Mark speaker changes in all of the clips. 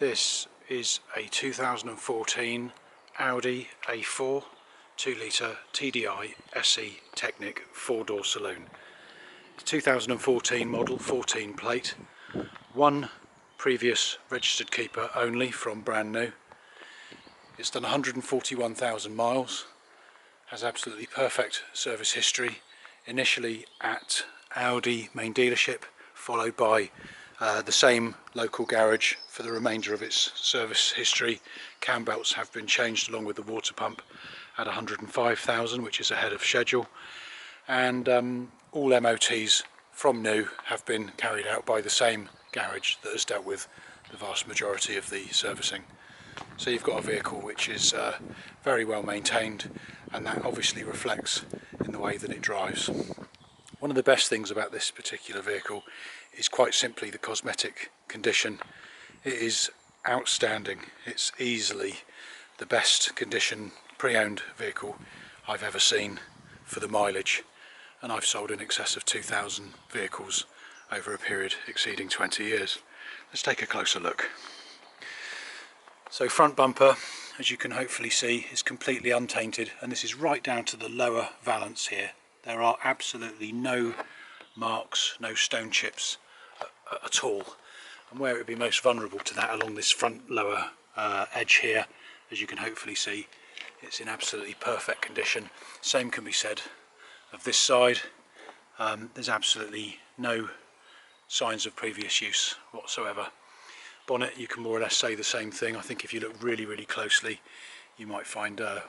Speaker 1: This is a 2014 Audi A4 2-litre TDi SE Tecknik 4-door saloon. It's 2014 model, 14 plate, one previous registered keeper only from brand new. It's done 141,000 miles, has absolutely perfect service history, initially at Audi main dealership, followed by the same local garage for the remainder of its service history. Cambelts have been changed along with the water pump at 105,000, which is ahead of schedule, and all MOTs from new have been carried out by the same garage that has dealt with the vast majority of the servicing. So you've got a vehicle which is very well maintained, and that obviously reflects in the way that it drives. One of the best things about this particular vehicle is quite simply the cosmetic condition. It is outstanding. It's easily the best condition pre-owned vehicle I've ever seen for the mileage, and I've sold in excess of 2,000 vehicles over a period exceeding 20 years. Let's take a closer look. So front bumper, as you can hopefully see, is completely untainted, and this is right down to the lower valance here. There are absolutely no marks, no stone chips at all, and where it would be most vulnerable to that, along this front lower edge here, as you can hopefully see, it's in absolutely perfect condition. Same can be said of this side. There's absolutely no signs of previous use whatsoever. Bonnet, you can more or less say the same thing. I think if you look really closely, you might find the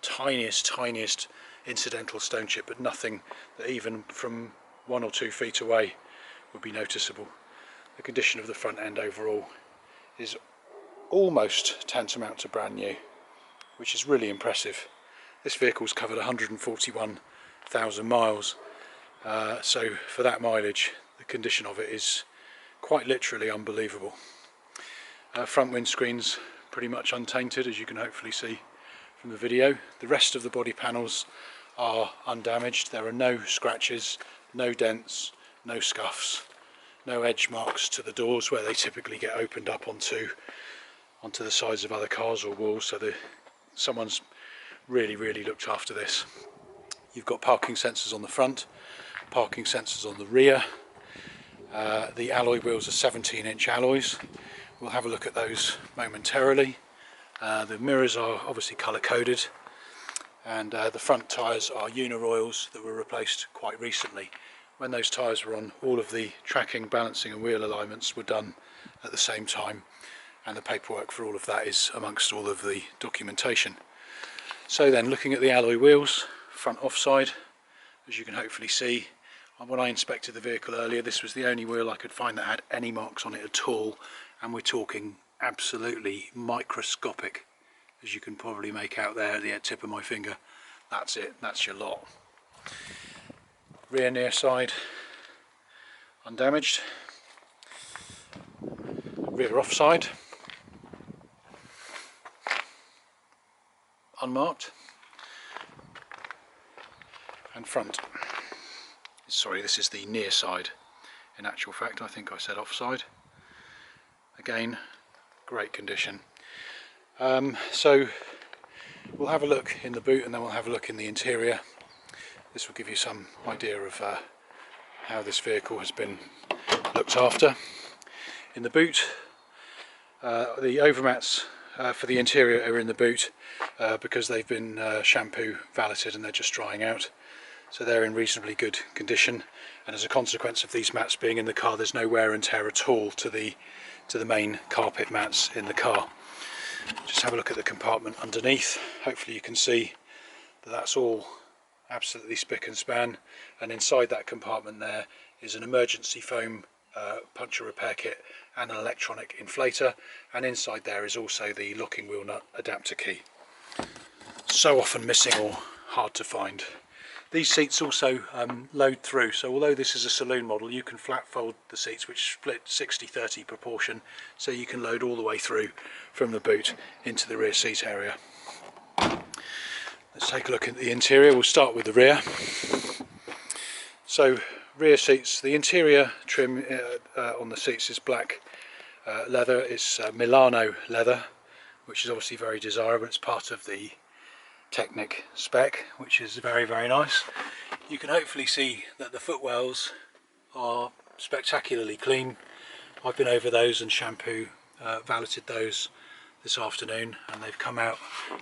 Speaker 1: tiniest incidental stone chip, but nothing that even from 1 or 2 feet away would be noticeable. The condition of the front end overall is almost tantamount to brand new, which is really impressive. This vehicle's covered 141,000 miles, so for that mileage the condition of it is quite literally unbelievable. Front windscreen's pretty much untainted, as you can hopefully see from the video. The rest of the body panels are undamaged. There are no scratches, no dents, no scuffs, no edge marks to the doors where they typically get opened up onto the sides of other cars or walls, so someone's really looked after this. You've got parking sensors on the front, parking sensors on the rear. The alloy wheels are 17-inch alloys. We'll have a look at those momentarily. The mirrors are obviously colour coded, and the front tyres are Uniroyals that were replaced quite recently. When those tyres were on, all of the tracking, balancing and wheel alignments were done at the same time, and the paperwork for all of that is amongst all of the documentation. So then, looking at the alloy wheels, front offside, as you can hopefully see, when I inspected the vehicle earlier, this was the only wheel I could find that had any marks on it at all, and we're talking absolutely microscopic, as you can probably make out there at the tip of my finger. That's it, that's your lot. Rear near side undamaged, rear offside unmarked, and front, sorry, this is the near side, in actual fact I think I said offside. Again, great condition. So we'll have a look in the boot, and then we'll have a look in the interior. This will give you some idea of how this vehicle has been looked after. In the boot, the overmats for the interior are in the boot because they've been shampoo valeted and they're just drying out, so they're in reasonably good condition, and as a consequence of these mats being in the car, there's no wear and tear at all to the main carpet mats in the car. Just have a look at the compartment underneath. Hopefully you can see that that's all absolutely spick and span, and inside that compartment there is an emergency foam puncture repair kit and an electronic inflator, and inside there is also the locking wheel nut adapter key, so often missing or hard to find. These seats also load through, so although this is a saloon model, you can flat fold the seats, which split 60-30 proportion, so you can load all the way through from the boot into the rear seat area. Let's take a look at the interior. We'll start with the rear. So rear seats, the interior trim on the seats is black leather. It's Milano leather, which is obviously very desirable. It's part of the Technik spec, which is very, very nice. You can hopefully see that the footwells are spectacularly clean. I've been over those and valeted those this afternoon, and they've come out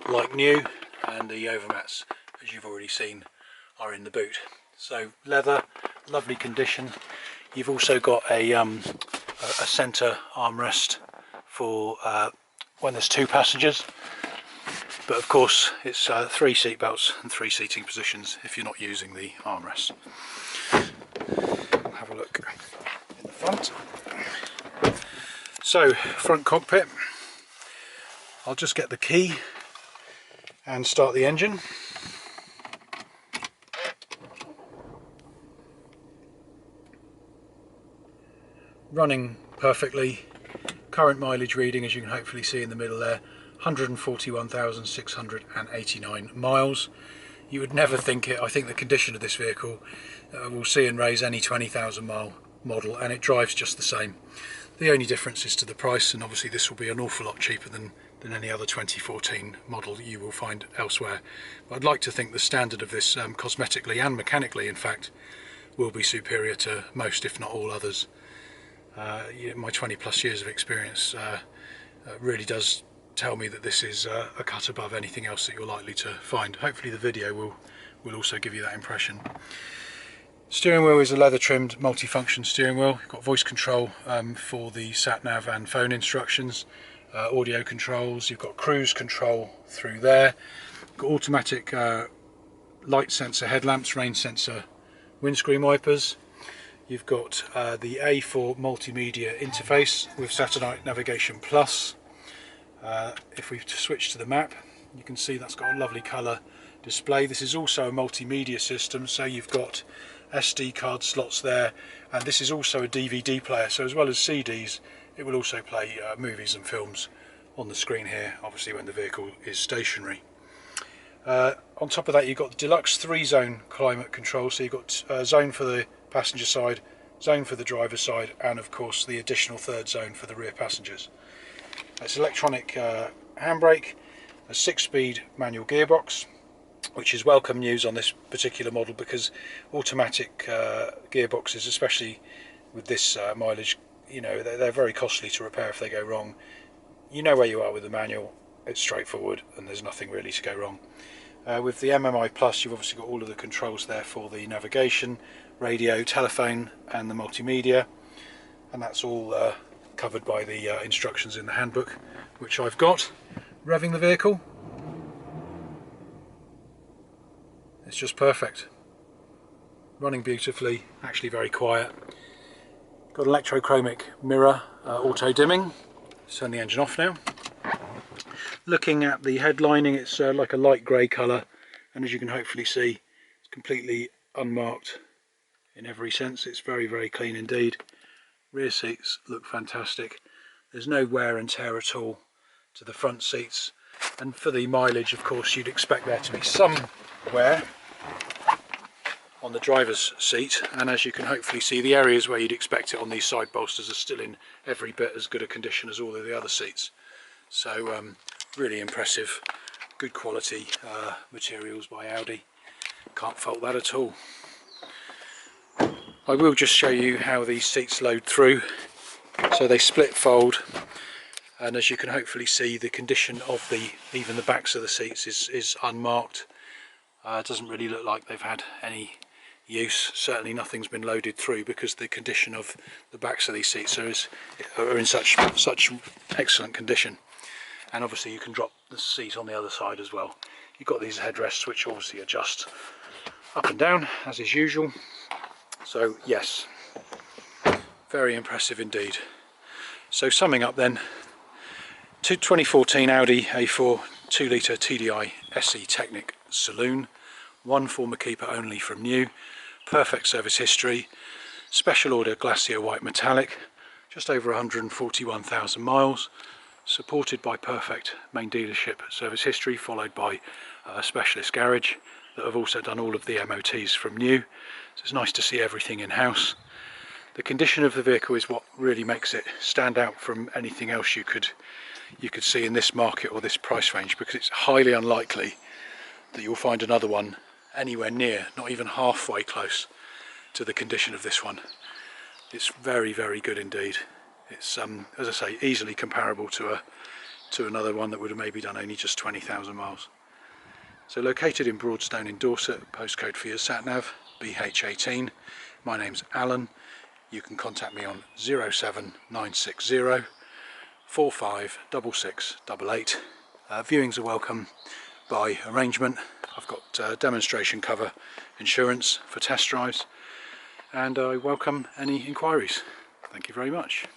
Speaker 1: like new, and the overmats, as you've already seen, are in the boot. So leather, lovely condition. You've also got a centre armrest for when there's 2 passengers, but of course it's 3 seat belts and 3 seating positions if you're not using the armrest. Have a look in the front. So, front cockpit. I'll just get the key and start the engine. Running perfectly. Current mileage reading, as you can hopefully see in the middle there, 141,689 miles. You would never think it. I think the condition of this vehicle will see and raise any 20,000 mile model, and it drives just the same. The only difference is to the price, and obviously this will be an awful lot cheaper than any other 2014 model that you will find elsewhere. But I'd like to think the standard of this, cosmetically and mechanically in fact, will be superior to most, if not all, others. My 20 plus years of experience really does tell me that this is a cut above anything else that you're likely to find. Hopefully the video will also give you that impression. Steering wheel is a leather trimmed multifunction steering wheel. You've got voice control for the sat nav and phone instructions, audio controls. You've got cruise control through there. You've got automatic light sensor headlamps, rain sensor windscreen wipers. You've got the A4 multimedia interface with satellite navigation plus. If we switch to the map, you can see that's got a lovely colour display. This is also a multimedia system, so you've got SD card slots there, and this is also a DVD player, so as well as CDs it will also play movies and films on the screen here, obviously when the vehicle is stationary. On top of that, you've got the deluxe 3-zone climate control, so you've got a zone for the passenger side, zone for the driver's side, and of course the additional 3rd zone for the rear passengers. It's electronic handbrake, a 6-speed manual gearbox, which is welcome news on this particular model, because automatic gearboxes, especially with this mileage, you know, they're very costly to repair if they go wrong. You know where you are with the manual, it's straightforward and there's nothing really to go wrong. With the MMI Plus, you've obviously got all of the controls there for the navigation, radio, telephone and the multimedia, and that's all covered by the instructions in the handbook, which I've got. Revving the vehicle, it's just perfect. Running beautifully, actually very quiet. Got electrochromic mirror, auto dimming. Let's turn the engine off now. Looking at the headlining, it's like a light grey colour, and as you can hopefully see, it's completely unmarked in every sense. It's very, very clean indeed. Rear seats look fantastic. There's no wear and tear at all to the front seats, and for the mileage, of course, you'd expect there to be some wear on the driver's seat, and as you can hopefully see, the areas where you'd expect it on these side bolsters are still in every bit as good a condition as all of the other seats. So really impressive, good quality materials by Audi. Can't fault that at all. I will just show you how these seats load through. So they split fold, and as you can hopefully see, the condition of even the backs of the seats is unmarked. It doesn't really look like they've had any use. Certainly nothing's been loaded through, because the condition of the backs of these seats are in such excellent condition. And obviously you can drop the seat on the other side as well. You've got these headrests which obviously adjust up and down as is usual. So yes, very impressive indeed. So summing up then, 2014 Audi A4 2-litre TDi SE Tecknik Saloon, one former keeper only from new, perfect service history, special order Glacier White Metallic, just over 141,000 miles, supported by perfect main dealership service history, followed by a specialist garage that have also done all of the MOTs from new. So it's nice to see everything in-house. The condition of the vehicle is what really makes it stand out from anything else you could see in this market or this price range, because it's highly unlikely that you'll find another one anywhere near, not even halfway close to the condition of this one. It's very, very good indeed. It's as I say, easily comparable to another one that would have maybe done only just 20,000 miles. So located in Broadstone in Dorset, postcode for your sat-nav BH18. My name's Alan. You can contact me on 07960 456688. Viewings are welcome by arrangement. I've got demonstration cover insurance for test drives, and I welcome any inquiries. Thank you very much.